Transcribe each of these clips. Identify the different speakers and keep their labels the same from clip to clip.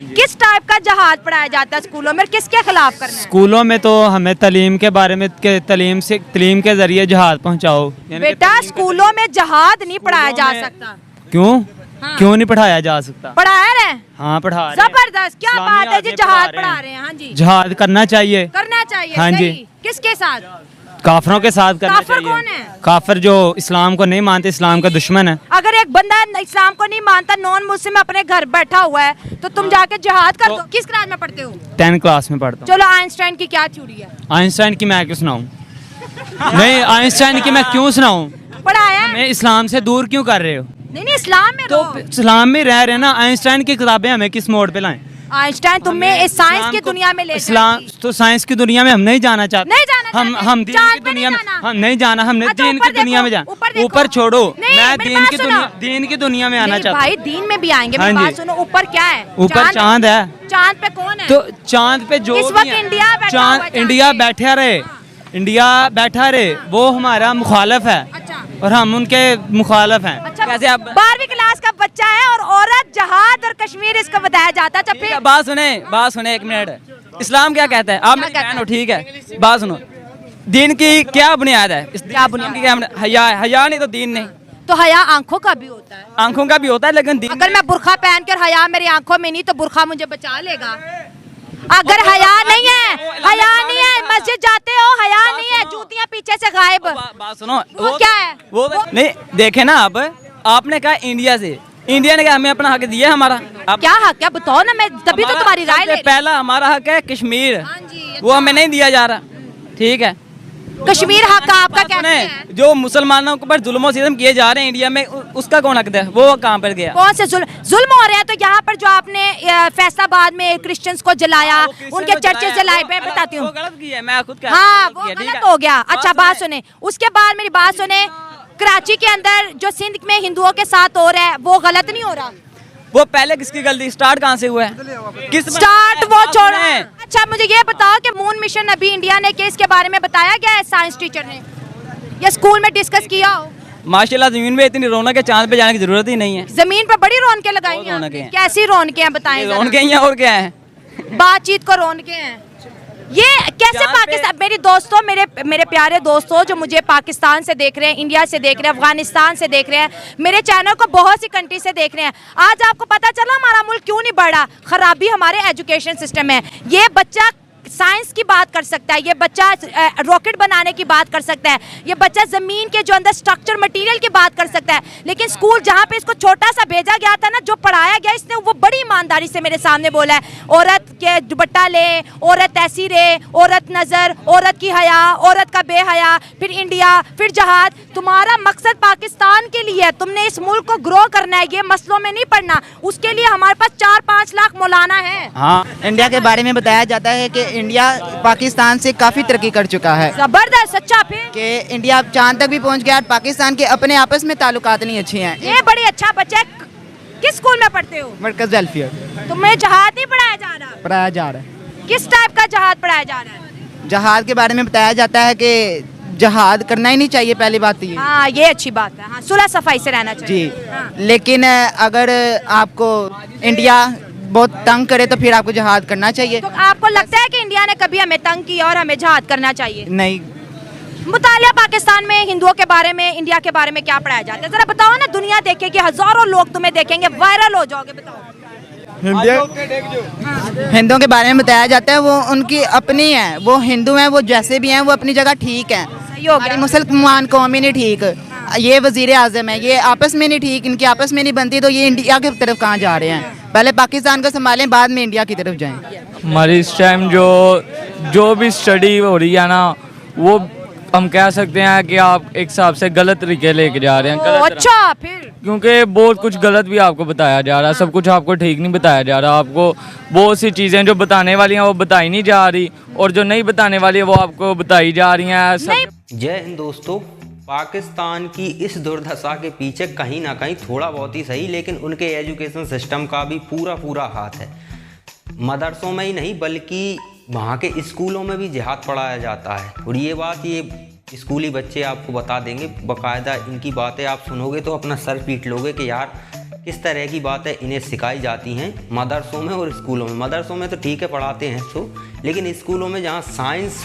Speaker 1: किस टाइप का जहाद पढ़ाया जाता है स्कूलों में, किसके खिलाफ करना है?
Speaker 2: स्कूलों में तो हमें तलीम के बारे में तलीम के जरिए जहाद पहुंचाओ।
Speaker 1: बेटा स्कूलों में जहाद नहीं पढ़ाया जा सकता।
Speaker 2: क्यों? क्यों नहीं पढ़ाया जा सकता?
Speaker 1: पढ़ाया रहे?
Speaker 2: हाँ पढ़ा रहे हैं।
Speaker 1: जबरदस्त, क्या बात है जी, जहाद पढ़ा रहे हैं। हाँ जी,
Speaker 2: जहाद करना चाहिए।
Speaker 1: करना चाहिए।
Speaker 2: हाँ जी।
Speaker 1: किसके साथ?
Speaker 2: काफरों के साथ करना
Speaker 1: काफिर
Speaker 2: चाहिए।
Speaker 1: कौन है?
Speaker 2: काफिर जो इस्लाम को नहीं मानते, इस्लाम का दुश्मन है।
Speaker 1: अगर एक बंदा इस्लाम को नहीं मानता, नॉन मुस्लिम अपने घर बैठा हुआ है, तो तुम जाके जिहाद कर दो। किस क्लास में पढ़ते हो?
Speaker 2: 10 क्लास में पढ़ता हूँ।
Speaker 1: चलो, आइंस्टाइन की क्या थ्योरी है?
Speaker 2: आइंस्टाइन की मैं क्यों सुनाऊं? नहीं, आइंस्टाइन की मैं क्यों सुनाऊं?
Speaker 1: पढ़ाया है?
Speaker 2: हमें इस्लाम से दूर क्यों कर रहे हो?
Speaker 1: नहीं, इस्लाम में
Speaker 2: तो
Speaker 1: रहो।
Speaker 2: इस्लाम में रह रहे हैं ना। आइंस्टाइन की किताबें हमें किस मोड़ पे लाएं?
Speaker 1: आइंस्टाइन तुम्हें इस साइंस की दुनिया में ले
Speaker 2: इस्लाम
Speaker 1: जाएगी।
Speaker 2: तो साइंस की दुनिया में हम नहीं जाना चाहते।
Speaker 1: नहीं जाना चाहते?
Speaker 2: हम दीन
Speaker 1: चांद
Speaker 2: की
Speaker 1: पे
Speaker 2: दुनिया में
Speaker 1: नहीं जाना?
Speaker 2: हम नहीं जाना। हमने
Speaker 1: अच्छा,
Speaker 2: दीन
Speaker 1: ऊपर
Speaker 2: की दुनिया में
Speaker 1: देखो, ऊपर
Speaker 2: जाना।
Speaker 1: देखो।
Speaker 2: ऊपर छोड़ो,
Speaker 1: नहीं,
Speaker 2: मैं
Speaker 1: मेरी बात सुनो।
Speaker 2: दीन की दुनिया में आना
Speaker 1: नहीं
Speaker 2: चाहता
Speaker 1: भाई,
Speaker 2: हूँ।
Speaker 1: दीन में भी आएंगे।
Speaker 2: हाँ
Speaker 1: मेरी
Speaker 2: जी।
Speaker 1: बात सुनो, ऊपर क्या है?
Speaker 2: ऊपर चांद है।
Speaker 1: चांद पे कौन है?
Speaker 2: तो चांद पे जो
Speaker 1: इस
Speaker 2: भी
Speaker 1: वक्त
Speaker 2: है,
Speaker 1: इंडिया बैठा हुआ है
Speaker 2: चांद
Speaker 1: चांद
Speaker 2: इंडिया
Speaker 1: पे।
Speaker 2: बैठा रहे, इंडिया बैठा रहे, वो हमारा मुखालफ है
Speaker 1: अच्छा।
Speaker 2: और हम उनके मुखालफ हैं।
Speaker 1: अच्छा,
Speaker 3: कैसे आप
Speaker 1: 12वीं क्लास का बच्चा है और औरत, जहाद और कश्मीर इसको बताया जाता है। अच्छा, फिर
Speaker 3: बात सुने 1 मिनट। इस्लाम क्या कहता है? आप मेरी
Speaker 1: कहता
Speaker 3: बहन हो, ठीक है, बात सुनो। दीन की क्या बुनियाद है?
Speaker 1: क्या बुनियाद?
Speaker 3: की क्या हया है? हया नहीं तो दीन नहीं।
Speaker 1: तो हया आंखों का भी होता है।
Speaker 3: आंखों का भी होता है, लेकिन दीन
Speaker 1: अगर मैं बुरखा पहन कर हया मेरी आंखों में नहीं, तो बुरखा मुझे बचा लेगा। अगर हया नहीं है, हया नहीं है, मस्जिद जाते हो, हया नहीं है, जूतियां पीछे से गायब।
Speaker 3: बात सुनो,
Speaker 1: वो क्या है?
Speaker 3: वो नहीं देखे ना आप, आपने कहा इंडिया से, इंडिया ने क्या हमें अपना हक दिया हमारा? आप
Speaker 1: क्या हक? क्या बताओ ना, मैं तभी तो तुम्हारी राय ले रही
Speaker 3: पहला हमारा हक है कश्मीर,
Speaker 1: हाँ जी,
Speaker 3: वो हमें नहीं दिया जा रहा, ठीक है।
Speaker 1: हूँ। कश्मीर हक आपका कैसे
Speaker 3: सुने,
Speaker 1: है?
Speaker 3: जो मुसलमानों के ऊपर जुल्म सितम किए जा रहे हैं इंडिया में, उसका कौन हक है? वो कहाँ पर गया?
Speaker 1: कौन से जुल्म हो रहे हैं? तो यहाँ पर जो आपने फैसलाबाद में क्रिश्चियंस को जलाया, उनके चर्चे जलाए, मैं बताती हूँ।
Speaker 3: वो गलत किया है, मैं खुद कह
Speaker 1: हाँ, वो गलत हो गया। अच्छा, बात सुने, उसके बाद मेरी बात सुने, कराची के अंदर जो सिंध में हिंदुओं के साथ हो रहा है, वो गलत नहीं हो रहा?
Speaker 3: वो पहले किसकी गलती? स्टार्ट कहाँ से हुआ है? किस
Speaker 1: स्टार्ट वो छोड़ा
Speaker 3: है?
Speaker 1: है। अच्छा, मुझे ये बताओ कि मून मिशन अभी इंडिया ने, कि इसके बारे में बताया गया है साइंस टीचर ने, या स्कूल में डिस्कस किया हो?
Speaker 3: माशाल्लाह जमीन में इतनी रौनक है, चांद पे जाने की जरूरत ही नहीं है।
Speaker 1: जमीन पर बड़ी रौनकें लगाई
Speaker 3: बहुत
Speaker 1: हैं
Speaker 3: रौनकें
Speaker 1: आपने।
Speaker 3: हैं।
Speaker 1: कैसी रौनकें हैं बताएं जरा।
Speaker 3: रौनकें ही हैं, और क्या है?
Speaker 1: बातचीत को रौनकें हैं। ये कैसे
Speaker 3: चांद
Speaker 1: पाकिस्तान, मेरी दोस्तों, मेरे प्यारे दोस्तों जो मुझे पाकिस्तान से देख रहे हैं, इंडिया से देख रहे हैं, अफगानिस्तान से देख रहे हैं, मेरे चैनल को बहुत सी कंट्री से देख रहे हैं, आज आपको पता चला हमारा मुल्क क्यों नहीं बढ़ रहा? खराबी हमारे एजुकेशन सिस्टम में। ये बच्चा साइंस की बात कर सकता है, ये बच्चा रॉकेट बनाने की बात कर सकता है, ये बच्चा जमीन के जो अंदर स्ट्रक्चर मटेरियल की बात कर सकता है, लेकिन स्कूल जहाँ पे इसको छोटा सा भेजा गया था ना, जो पढ़ाया गया, इसने वो बड़ी ईमानदारी से मेरे सामने बोला है, औरत के दुपट्टा ले, औरत ऐसी रहे, औरत नजर, औरत की हया, औरत का बेहया, फिर इंडिया, फिर जहाद। तुम्हारा मकसद पाकिस्तान के लिए है, तुमने इस मुल्क को ग्रो करना है, ये मसलों में नहीं पढ़ना। उसके लिए हमारे पास 4-5 लाख मौलाना है।
Speaker 4: हाँ, इंडिया के बारे में बताया जाता है कि इंडिया पाकिस्तान से काफ़ी तरक्की कर चुका है,
Speaker 1: जबरदस्त। सच्चा? फिर
Speaker 4: कि इंडिया चांद तक भी पहुंच गया और पाकिस्तान के अपने आपस में ताल्लुकात नहीं अच्छे हैं।
Speaker 1: ये बड़ी अच्छा बच्चा है। किस स्कूल में पढ़ते हो?
Speaker 4: मरकज वेलफेयर
Speaker 1: तुम्हें जहाद नहीं पढ़ाया जा रहा?
Speaker 4: पढ़ाया जा रहा है।
Speaker 1: किस टाइप का जहाद पढ़ाया जा रहा है?
Speaker 4: जहाद के बारे में बताया जाता है कि जहाद करना ही नहीं चाहिए, पहली बात तो ये।
Speaker 1: हाँ, ये अच्छी बात है। हाँ, सुलह सफाई से रहना चाहिए।
Speaker 4: जी,
Speaker 1: हाँ।
Speaker 4: लेकिन अगर आपको इंडिया बहुत तंग करे तो फिर आपको जहाद करना चाहिए।
Speaker 1: तो आपको लगता है कि इंडिया ने कभी हमें तंग किया और हमें जहाद करना चाहिए?
Speaker 4: नहीं,
Speaker 1: मुतालिया पाकिस्तान में हिंदुओं के बारे में, इंडिया के बारे में क्या पढ़ाया जाता है? जरा बताओ ना, दुनिया देखेगी, हजारों लोग तुम्हें देखेंगे, वायरल हो जाओगे। बताओ।
Speaker 4: हिंदुओं के बारे में बताया जाता है वो उनकी अपनी है, वो हिंदू हैं, वो जैसे भी हैं वो अपनी जगह ठीक हैं।
Speaker 1: सही हो गया।
Speaker 4: हमारी मुसलमान कौम ही नहीं ठीक, ये वजीर आजम है, ये आपस में नहीं ठीक, इनकी आपस में नहीं बनती, तो ये इंडिया की तरफ कहाँ जा रहे हैं? पहले पाकिस्तान को संभालें, बाद में इंडिया की तरफ जाएं।
Speaker 5: हमारी इस टाइम जो भी स्टडी हो रही है ना, वो हम कह सकते हैं कि आप एक हिसाब से गलत तरीके लेके जा रहे हैं। गलत
Speaker 1: अच्छा, फिर
Speaker 5: क्योंकि बहुत कुछ गलत भी आपको बताया जा रहा है, सब कुछ आपको ठीक नहीं बताया जा रहा। आपको बहुत सी चीज़ें जो बताने वाली हैं वो बताई नहीं जा रही, और जो नहीं बताने वाली है वो आपको बताई जा रही हैं।
Speaker 6: जय हिंद दोस्तों। पाकिस्तान की इस दुर्दशा के पीछे कहीं ना कहीं थोड़ा बहुत ही सही, लेकिन उनके एजुकेशन सिस्टम का भी पूरा हाथ है। मदरसों में ही नहीं बल्कि वहाँ के स्कूलों में भी जिहाद पढ़ाया जाता है, और ये बात ये स्कूली बच्चे आपको बता देंगे। बाकायदा इनकी बातें आप सुनोगे तो अपना सर पीट लोगे कि यार किस तरह की बातें इन्हें सिखाई जाती हैं मदरसों में और स्कूलों में। मदरसों में तो ठीक है पढ़ाते हैं तो, लेकिन स्कूलों में जहाँ साइंस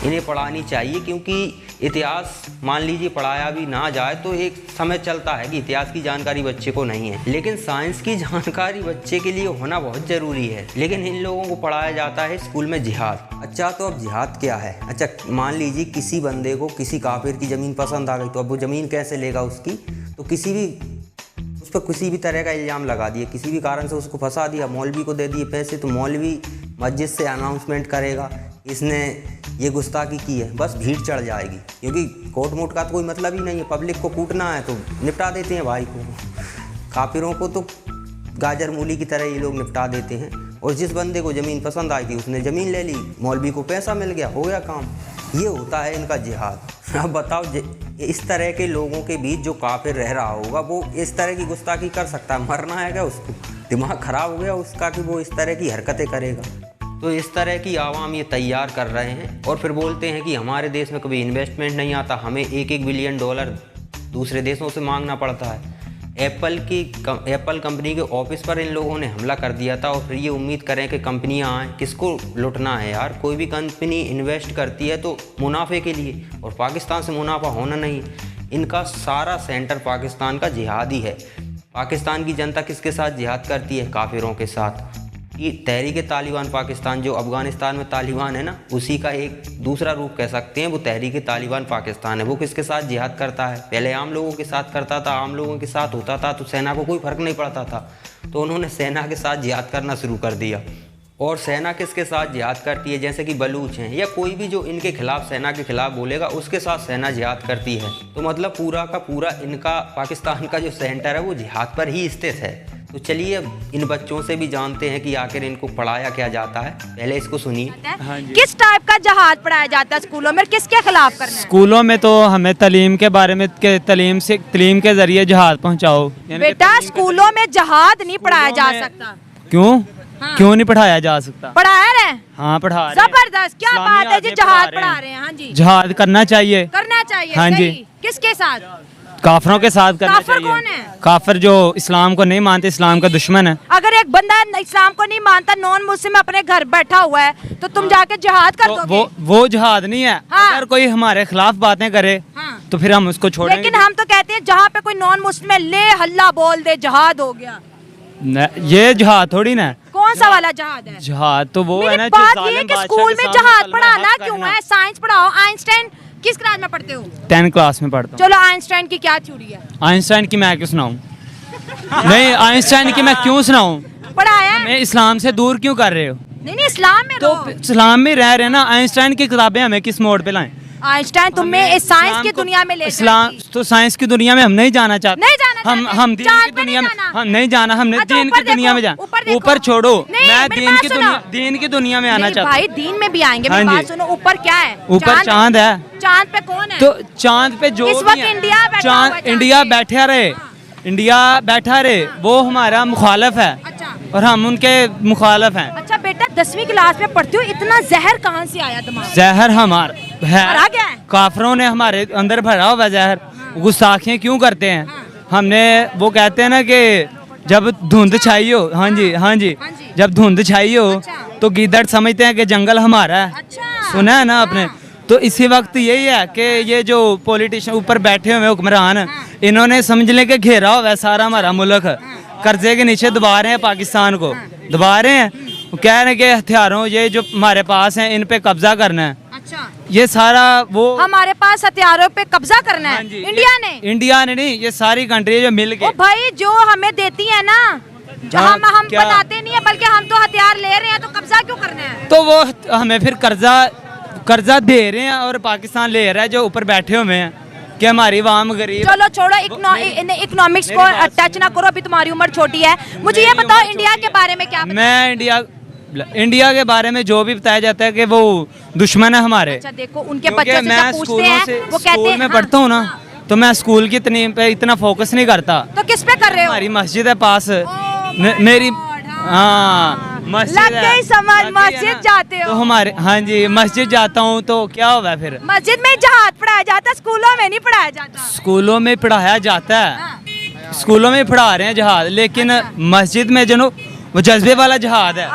Speaker 6: इन्हें पढ़ानी चाहिए, क्योंकि इतिहास मान लीजिए पढ़ाया भी ना जाए तो एक समय चलता है कि इतिहास की जानकारी बच्चे को नहीं है, लेकिन साइंस की जानकारी बच्चे के लिए होना बहुत ज़रूरी है। लेकिन इन लोगों को पढ़ाया जाता है स्कूल में जिहाद। अच्छा, तो अब जिहाद क्या है? अच्छा, मान लीजिए किसी बंदे को किसी काफिर की ज़मीन पसंद आ गई, तो अब वो ज़मीन कैसे लेगा उसकी? तो उस पर किसी भी तरह का इल्ज़ाम लगा दिए, किसी भी कारण से उसको फंसा दिया, मौलवी को दे दिए पैसे, तो मौलवी मस्जिद से अनाउंसमेंट करेगा इसने ये गुस्ताखी की है, बस भीड़ चढ़ जाएगी, क्योंकि कोर्ट मोट का तो कोई मतलब ही नहीं है। पब्लिक को कूटना है तो निपटा देते हैं भाई को, काफिरों को तो गाजर मूली की तरह ये लोग निपटा देते हैं। और जिस बंदे को ज़मीन पसंद आई थी उसने ज़मीन ले ली, मौलवी को पैसा मिल गया, हो गया काम। ये होता है इनका जिहाद। अब बताओ, इस तरह के लोगों के बीच जो काफिर रह रहा होगा वो इस तरह की गुस्ताखी कर सकता है? मरना है क्या उसको? दिमाग ख़राब हो गया उसका कि वो इस तरह की हरकतें करेगा? तो इस तरह की आवाम ये तैयार कर रहे हैं और फिर बोलते हैं कि हमारे देश में कभी इन्वेस्टमेंट नहीं आता, हमें $1-1 बिलियन दूसरे देशों से मांगना पड़ता है। एप्पल कंपनी के ऑफिस पर इन लोगों ने हमला कर दिया था और फिर ये उम्मीद करें कि कंपनियां आएँ। किसको लुटना है यार? कोई भी कंपनी इन्वेस्ट करती है तो मुनाफे के लिए, और पाकिस्तान से मुनाफा होना नहीं। इनका सारा सेंटर पाकिस्तान का जिहादी है। पाकिस्तान की जनता किसके साथ जिहाद करती है? काफिरों के साथ। ये तहरीक तालिबान पाकिस्तान, जो अफ़गानिस्तान में तालिबान है ना, उसी का एक दूसरा रूप कह सकते हैं, वो तहरीक तालिबान पाकिस्तान है। वो किसके साथ जिहाद करता है? पहले आम लोगों के साथ करता था, आम लोगों के साथ होता था तो सेना को कोई फ़र्क नहीं पड़ता था, तो उन्होंने सेना के साथ जिहाद करना शुरू कर दिया। और सेना किसके साथ जिहाद करती है? जैसे कि बलूच हैं या कोई भी जो इनके खिलाफ, सेना के खिलाफ बोलेगा, उसके साथ सेना जिहाद करती है। तो मतलब पूरा का पूरा इनका पाकिस्तान का जो सेंटर है वो जिहाद पर ही स्थित है। तो चलिए अब इन बच्चों से भी जानते हैं कि आखिर इनको पढ़ाया क्या जाता है। पहले इसको सुनिए।
Speaker 1: किस टाइप का जहाद पढ़ाया जाता है स्कूलों में? किसके खिलाफ करना है?
Speaker 2: स्कूलों में तो हमें तलीम के बारे में तलीम के जरिए जहाद पहुंचाओ।
Speaker 1: बेटा, स्कूलों में जहाद नहीं पढ़ाया जा सकता।
Speaker 2: क्यों? क्यों नहीं पढ़ाया जा सकता?
Speaker 1: पढ़ा रहे हैं।
Speaker 2: हाँ, पढ़ा रहे हैं।
Speaker 1: जबरदस्त, क्या बात है जी, जहाद पढ़ा रहे हैं। हाँ जी,
Speaker 2: जहाद करना चाहिए।
Speaker 1: करना चाहिए।
Speaker 2: हाँ जी।
Speaker 1: किसके साथ?
Speaker 2: काफिरों के साथ करना
Speaker 1: काफिर
Speaker 2: चाहिए।
Speaker 1: कौन है?
Speaker 2: काफिर जो इस्लाम को नहीं मानते, इस्लाम का दुश्मन है।
Speaker 1: अगर एक बंदा इस्लाम को नहीं मानता, नॉन मुस्लिम अपने घर बैठा हुआ है, तो तुम जाके जिहाद कर
Speaker 2: तो
Speaker 1: दोगे?
Speaker 2: वो जिहाद नहीं है।
Speaker 1: हाँ।
Speaker 2: अगर कोई हमारे खिलाफ बातें करे
Speaker 1: हाँ।
Speaker 2: तो फिर हम उसको छोड़ेंगे।
Speaker 1: लेकिन हम तो कहते हैं जहाँ पे कोई नॉन मुस्लिम है, ले हल्ला बोल दे, जिहाद हो गया।
Speaker 2: ये जिहाद थोड़ी ना।
Speaker 1: कौन सा वाला जहाद है?
Speaker 2: जिहाद तो वो है ना,
Speaker 1: मेरी
Speaker 2: जो
Speaker 1: बात ये
Speaker 2: जालिम
Speaker 1: है कि
Speaker 2: बादशाह
Speaker 1: स्कूल
Speaker 2: के
Speaker 1: में
Speaker 2: सामने
Speaker 1: जहाद
Speaker 2: कलमा
Speaker 1: पढ़ाना
Speaker 2: हक
Speaker 1: क्यों
Speaker 2: करना।
Speaker 1: है? साइंस पढ़ाओ। आइंस्टाइन किस क्लास में पढ़ते हो?
Speaker 2: 10 क्लास में पढ़ता हूँ।
Speaker 1: चलो, आइंस्टाइन की क्या थ्योरी है?
Speaker 2: आइंस्टाइन की मैं क्यों सुनाऊं? नहीं, आइंस्टाइन की मैं क्यों सुनाऊं?
Speaker 1: पढ़ाया है?
Speaker 2: मैं इस्लाम से दूर क्यों कर रहे हो?
Speaker 1: नहीं, इस्लाम में
Speaker 2: तो
Speaker 1: रहो।
Speaker 2: इस्लाम में रह रहे ना। आइंस्टाइन की किताबें हमें किस मोड़ पे लाएं?
Speaker 1: आइंस्टाइन तुम्हें इस साइंस की दुनिया में ले
Speaker 2: इस्लाम
Speaker 1: जाएगी।
Speaker 2: तो साइंस की दुनिया में हम नहीं जाना चाहते।
Speaker 1: नहीं जाना चाहते।
Speaker 2: हम दीन
Speaker 1: चांद
Speaker 2: की
Speaker 1: पे
Speaker 2: दुनिया में
Speaker 1: नहीं जाना।
Speaker 2: हम नहीं जाना। हमने
Speaker 1: अच्छा,
Speaker 2: दीन
Speaker 1: ऊपर
Speaker 2: की दुनिया में
Speaker 1: देखो, ऊपर
Speaker 2: जाना।
Speaker 1: देखो।
Speaker 2: ऊपर छोड़ो,
Speaker 1: नहीं,
Speaker 2: मैं
Speaker 1: मेरी बात सुनो।
Speaker 2: दीन की दुनिया में आना
Speaker 1: नहीं
Speaker 2: चाहता
Speaker 1: भाई,
Speaker 2: हूँ।
Speaker 1: दीन में भी आएंगे।
Speaker 2: हाँ
Speaker 1: मेरी
Speaker 2: जी।
Speaker 1: बात सुनो, ऊपर क्या है?
Speaker 2: ऊपर चांद है।
Speaker 1: चांद पे कौन है?
Speaker 2: तो चांद पे जो
Speaker 1: इस
Speaker 2: भी
Speaker 1: वक्त
Speaker 2: है,
Speaker 1: इंडिया बैठा हुआ है
Speaker 2: चांद
Speaker 1: चांद
Speaker 2: इंडिया
Speaker 1: पे।
Speaker 2: बैठा रहे, इंडिया बैठा रहे, वो हमारा मुखालफ है
Speaker 1: अच्छा।
Speaker 2: और हम उनके मुखालफ हैं।
Speaker 1: अच्छा बेटा, 10वीं क्लास में पढ़ती हो, इतना जहर कहाँ से आया तुम्हारा?
Speaker 2: जहर हमारा
Speaker 1: भरा
Speaker 2: है,
Speaker 1: गया है?
Speaker 2: काफरों ने हमारे अंदर भरा हुआ जहर। गुस्ताखियाँ क्यों करते हैं? हमने वो कहते हैं ना कि जब धुंध छाई हो, हाँ जी, हाँ जी,
Speaker 1: हाँ जी।
Speaker 2: जब धुंध छाई हो
Speaker 1: अच्छा।
Speaker 2: तो गीदड़ समझते हैं कि जंगल हमारा है।
Speaker 1: अच्छा।
Speaker 2: सुना है ना आपने? तो इसी वक्त यही है कि ये जो पॉलिटिशियन ऊपर बैठे हुए हुक्मरान, इन्होंने समझ लें कि घेरा हुआ है सारा हमारा मुल्क, कर्जे के नीचे दबा रहे हैं पाकिस्तान को, दबा रहे हैं। वो कह रहे हैं कि हथियारों ये जो हमारे पास हैं इन पे कब्जा करना है।
Speaker 1: अच्छा,
Speaker 2: ये सारा वो
Speaker 1: हमारे पास हथियारों पे कब्जा करना
Speaker 2: हाँ
Speaker 1: है
Speaker 2: जी,
Speaker 1: इंडिया ने?
Speaker 2: नहीं, ये सारी कंट्री जो मिल
Speaker 1: ओ
Speaker 2: के
Speaker 1: भाई, जो हमें देती है ना, जो
Speaker 2: हाँ,
Speaker 1: हम
Speaker 2: क्या?
Speaker 1: बताते नहीं है, बल्कि हम तो हथियार ले रहे हैं, तो कब्जा क्यों करना है?
Speaker 2: तो वो हमें फिर कर्जा दे रहे हैं और पाकिस्तान ले रहा है जो ऊपर बैठे हुए हैं कि हमारी वाम गरीब।
Speaker 1: चलो छोड़ो, इकोनॉमिक्स को टच ना करो, अभी तुम्हारी उम्र छोटी है। मुझे ये बताओ, इंडिया के बारे में क्या?
Speaker 2: मैं इंडिया के बारे में जो भी बताया जाता है कि वो दुश्मन है हमारे।
Speaker 1: अच्छा देखो, उनके
Speaker 2: क्योंकि
Speaker 1: बच्चे से
Speaker 2: मैं
Speaker 1: जब पूछते
Speaker 2: स्कूलों
Speaker 1: हैं,
Speaker 2: से
Speaker 1: वो कहते
Speaker 2: स्कूल
Speaker 1: हैं
Speaker 2: में
Speaker 1: हाँ,
Speaker 2: पढ़ता हूँ ना, तो मैं स्कूल की पे इतना फोकस नहीं करता।
Speaker 1: तो किस पे कर रहे हो?
Speaker 2: हमारी मस्जिद है पास,
Speaker 1: my
Speaker 2: मेरी
Speaker 1: God,
Speaker 2: हाँ मस्जिद
Speaker 1: लग
Speaker 2: है।
Speaker 1: गई समझ,
Speaker 2: लग गई है
Speaker 1: मस्जिद
Speaker 2: ना।
Speaker 1: जाते हो?
Speaker 2: तो हमारे हाँ जी, मस्जिद जाता हूँ। तो क्या हुआ फिर?
Speaker 1: मस्जिद में जहाद पढ़ाया जाता, स्कूलों में नहीं पढ़ाया जाता।
Speaker 2: स्कूलों में पढ़ाया जाता है।
Speaker 1: हाँ।
Speaker 2: स्कूलों में पढ़ा रहे हैं जिहाद, लेकिन मस्जिद में जो वो जज्बे वाला जिहाद है।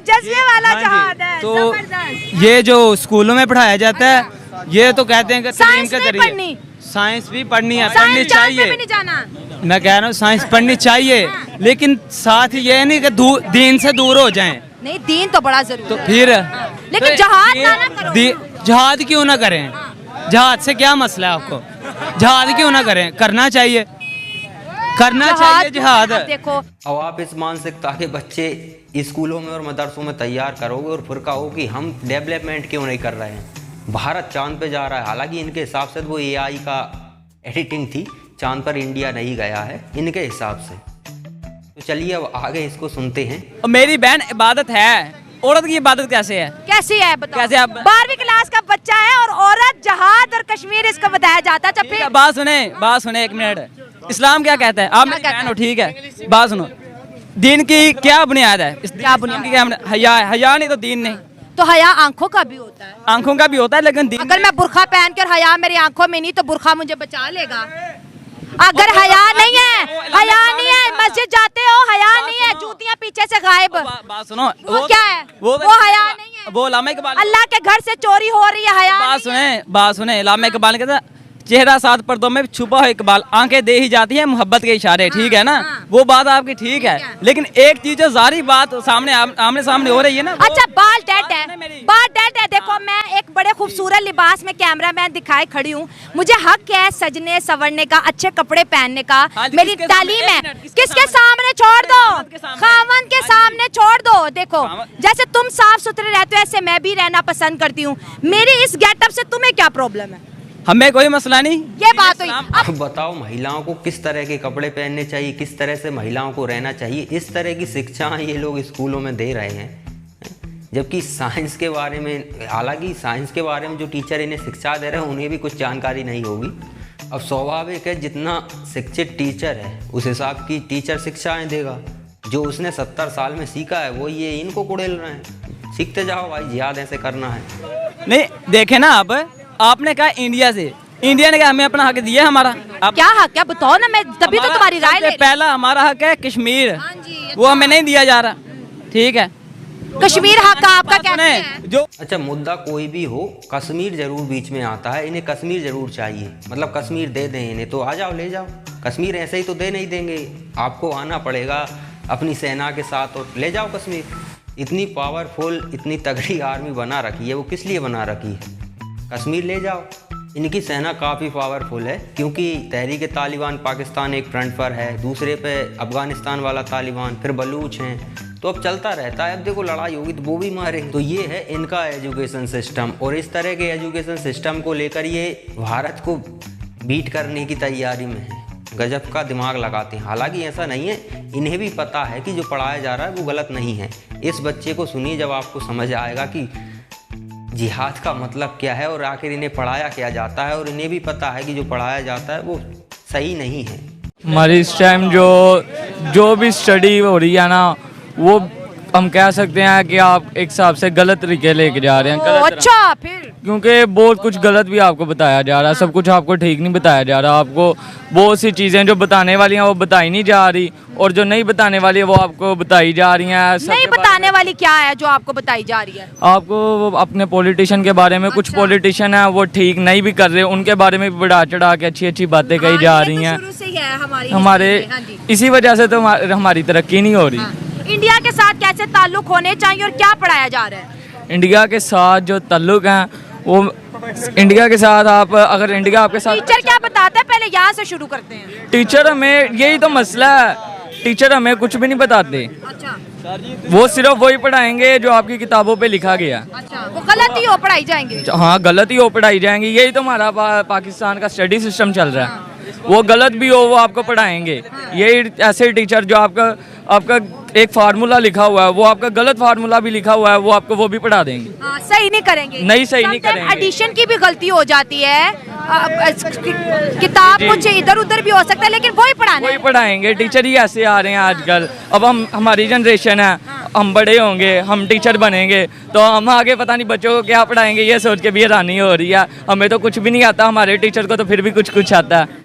Speaker 1: जज्बे वाला
Speaker 2: हाँ जी,
Speaker 1: जहाद है,
Speaker 2: तो
Speaker 1: जबरदस्त।
Speaker 2: ये जो स्कूलों में पढ़ाया जाता है, ये तो कहते हैं कि तालीम
Speaker 1: साइंस
Speaker 2: के
Speaker 1: नहीं
Speaker 2: जरिए
Speaker 1: पढ़नी।
Speaker 2: साइंस भी पढ़नी है, पढ़नी
Speaker 1: साइंस जान पे भी
Speaker 2: चाहिए।
Speaker 1: नहीं जाना।
Speaker 2: मैं कह रहा हूँ साइंस पढ़नी चाहिए, लेकिन साथ ही ये नहीं कि दीन से दूर हो जाएं।
Speaker 1: नहीं, दीन तो बड़ा जरूरी
Speaker 2: तो
Speaker 1: है।
Speaker 2: फिर
Speaker 1: लेकिन
Speaker 2: तो
Speaker 1: जहाद
Speaker 2: ये
Speaker 1: ना करो।
Speaker 2: जहाद क्यों ना करें? जहाद से क्या मसला है आपको? जहाद क्यों ना करें? करना चाहिए, करना चाहिए जिहाद।
Speaker 1: अब देखो,
Speaker 6: अब आप इस मानसिकता के बच्चे स्कूलों में और मदरसों में तैयार करोगे और फिर कहो कि हम डेवलपमेंट क्यों नहीं कर रहे हैं। भारत चांद पे जा रहा है, हालांकि इनके हिसाब से वो एआई का एडिटिंग थी, चांद पर इंडिया नहीं गया है इनके हिसाब से। तो चलिए अब आगे इसको सुनते हैं।
Speaker 3: और मेरी बहन इबादत है, औरत की इबादत कैसे है?
Speaker 1: कैसी है बताओ?
Speaker 3: कैसे आप-
Speaker 1: 12वीं क्लास का बच्चा है और औरत जहाद और कश्मीर इसको बताया जाता है।
Speaker 3: ठीक है, बात सुने 1 मिनट। इस्लाम क्या कहता है? आप मेरी बहन हो, ठीक है, बात सुनो। दीन की क्या बुनियाद है?
Speaker 1: क्या बुनियाद?
Speaker 3: की क्या हया है? हया नहीं तो दीन नहीं।
Speaker 1: तो हया आंखों का भी होता है।
Speaker 3: आंखों का भी होता है, लेकिन दीन
Speaker 1: अगर मैं बुरखा पहन कर हया मेरी आंखों में नहीं तो बुरखा मुझे बचा लेगा। अगर हया नहीं है, हया नहीं है, मस्जिद जाते हो हया नहीं है, जूतियां पीछे से गायब।
Speaker 3: बात सुनो,
Speaker 1: वो क्या है? वो हया नहीं है।
Speaker 3: वो लामा इकबाल,
Speaker 1: अल्लाह के घर से चोरी हो रही है, हया
Speaker 3: बात सुने लामा इकबाल कहता चेहरा 7 पर्दों में छुपा हो इकबाल, आंखें दे ही जाती है मोहब्बत के इशारे। ठीक है ना, वो बात आपकी ठीक है, लेकिन एक चीज जो जारी बात सामने आमने सामने हो रही है ना,
Speaker 1: अच्छा बाल डेड है, बाल डेड है। देखो मैं एक बड़े खूबसूरत लिबास में कैमरामैन दिखाए खड़ी हूँ, मुझे हक है सजने संवरने का, अच्छे कपड़े पहनने का, मेरी तालीम है। किसके सामने छोड़ दो? खावन के सामने छोड़ दो। देखो जैसे तुम साफ सुथरे रहते हो ऐसे मैं भी रहना पसंद करती हूँ। मेरी इस गेटअप से तुम्हें क्या प्रॉब्लम है?
Speaker 3: हमें कोई मसला नहीं।
Speaker 1: ये बात हुई।
Speaker 6: अब बताओ महिलाओं को किस तरह के कपड़े पहनने चाहिए, किस तरह से महिलाओं को रहना चाहिए, इस तरह की शिक्षाएं ये लोग स्कूलों में दे रहे हैं। जबकि साइंस के बारे में, हालांकि साइंस के बारे में जो टीचर इन्हें शिक्षा दे रहे हैं उन्हें भी कुछ जानकारी नहीं होगी। अब स्वाभाविक है जितना शिक्षित टीचर है उस हिसाब की टीचर शिक्षाएं देगा। जो उसने 70 साल में सीखा है वो ये इनको कुड़ेल रहे हैं। सीखते जाओ भाई, जिहाद ऐसे करना है।
Speaker 3: नहीं देखे ना, अब आपने कहा इंडिया से, इंडिया ने क्या हमें अपना हक दिया हमारा? आप
Speaker 1: क्या हक है बताओ ना, मैं तभी तो तुम्हारी राय ले रही हूँ।
Speaker 3: पहला हमारा हक है कश्मीर,
Speaker 1: जी,
Speaker 3: वो हमें नहीं दिया जा रहा। ठीक है,
Speaker 1: कश्मीर हक का आपका क्या
Speaker 3: सुने,
Speaker 1: है?
Speaker 3: जो
Speaker 6: अच्छा मुद्दा कोई भी हो, कश्मीर जरूर बीच में आता है। इन्हें कश्मीर जरूर चाहिए, मतलब कश्मीर दे दें इन्हें तो आ जाओ, ले जाओ। कश्मीर ऐसे ही तो दे नहीं देंगे, आपको आना पड़ेगा अपनी सेना के साथ और ले जाओ कश्मीर। इतनी पावरफुल, इतनी तगड़ी आर्मी बना रखी है, वो किस लिए बना रखी है? कश्मीर ले जाओ। इनकी सेना काफ़ी पावरफुल है, क्योंकि तहरीक तालिबान पाकिस्तान एक फ्रंट पर है, दूसरे पे अफ़गानिस्तान वाला तालिबान, फिर बलूच हैं, तो अब चलता रहता है। अब देखो लड़ाई होगी तो वो भी मारे। तो ये है इनका एजुकेशन सिस्टम, और इस तरह के एजुकेशन सिस्टम को लेकर ये भारत को बीट करने की तैयारी में है। गजब का दिमाग लगाते हैं। हालांकि ऐसा नहीं है, इन्हें भी पता है कि जो पढ़ाया जा रहा है वो गलत नहीं है। इस बच्चे को सुनिए, जब आपको समझ आएगा कि जिहाद का मतलब क्या है और आखिर इन्हें पढ़ाया क्या जाता है, और इन्हें भी पता है कि जो पढ़ाया जाता है वो सही नहीं है।
Speaker 5: हमारी इस टाइम जो भी स्टडी हो रही है ना, वो हम कह सकते हैं कि आप एक हिसाब से गलत तरीके लेके जा रहे हैं। गलत
Speaker 1: अच्छा फिर
Speaker 5: क्योंकि बहुत कुछ गलत भी आपको बताया जा रहा है, सब कुछ आपको ठीक नहीं बताया जा रहा। आपको बहुत सी चीज़ें जो बताने वाली हैं वो बताई नहीं जा रही, और जो नहीं बताने वाली है वो आपको बताई जा रही हैं।
Speaker 1: नहीं बताने वाली क्या है जो आपको बताई जा रही है?
Speaker 5: आपको अपने पॉलिटिशियन के बारे में, कुछ पॉलिटिशियन हैं वो ठीक नहीं भी कर रहे, उनके बारे में भी बढ़ा चढ़ा के अच्छी अच्छी बातें कही जा रही हैं।
Speaker 1: शुरू से ही है
Speaker 5: हमारे इसी वजह से तो हमारी तरक्की नहीं हो रही।
Speaker 1: इंडिया के साथ कैसे ताल्लुक होने चाहिए और क्या पढ़ाया जा रहा है?
Speaker 5: इंडिया के साथ जो ताल्लुक हैं वो, इंडिया के साथ आप अगर इंडिया आपके साथ,
Speaker 1: टीचर क्या बताता है पहले यहाँ से शुरू करते हैं।
Speaker 5: टीचर हमें, यही तो मसला है, टीचर हमें कुछ भी नहीं बताते।
Speaker 1: अच्छा
Speaker 5: वो सिर्फ वही पढ़ाएंगे जो आपकी किताबों पे लिखा गया।
Speaker 1: अच्छा, वो गलत ही हो पढ़ाई जाएंगे।
Speaker 5: हाँ गलत ही हो पढ़ाई जाएंगी, यही तो हमारा पाकिस्तान का स्टडी सिस्टम चल रहा है। वो गलत भी हो वो आपको पढ़ाएंगे। यही ऐसे टीचर जो आपका एक फार्मूला लिखा हुआ है, वो आपका गलत फार्मूला भी लिखा हुआ है, वो आपको वो भी पढ़ा देंगे।
Speaker 1: हाँ, सही नहीं करेंगे।
Speaker 5: नहीं, सही नहीं करेंगे।
Speaker 1: एडिशन की भी गलती हो जाती है, किताब कुछ इधर उधर भी हो सकता है, लेकिन वही पढ़ाना
Speaker 5: वही
Speaker 1: है।
Speaker 5: पढ़ाएंगे। टीचर ही ऐसे आ रहे हैं आजकल। अब हमारी जनरेशन है, हम बड़े होंगे, हम टीचर बनेंगे, तो हम आगे पता नहीं बच्चों को क्या पढ़ाएंगे, ये सोच के भी हैरानी हो रही है। हमें तो कुछ भी नहीं आता, हमारे टीचर को तो फिर भी कुछ आता है।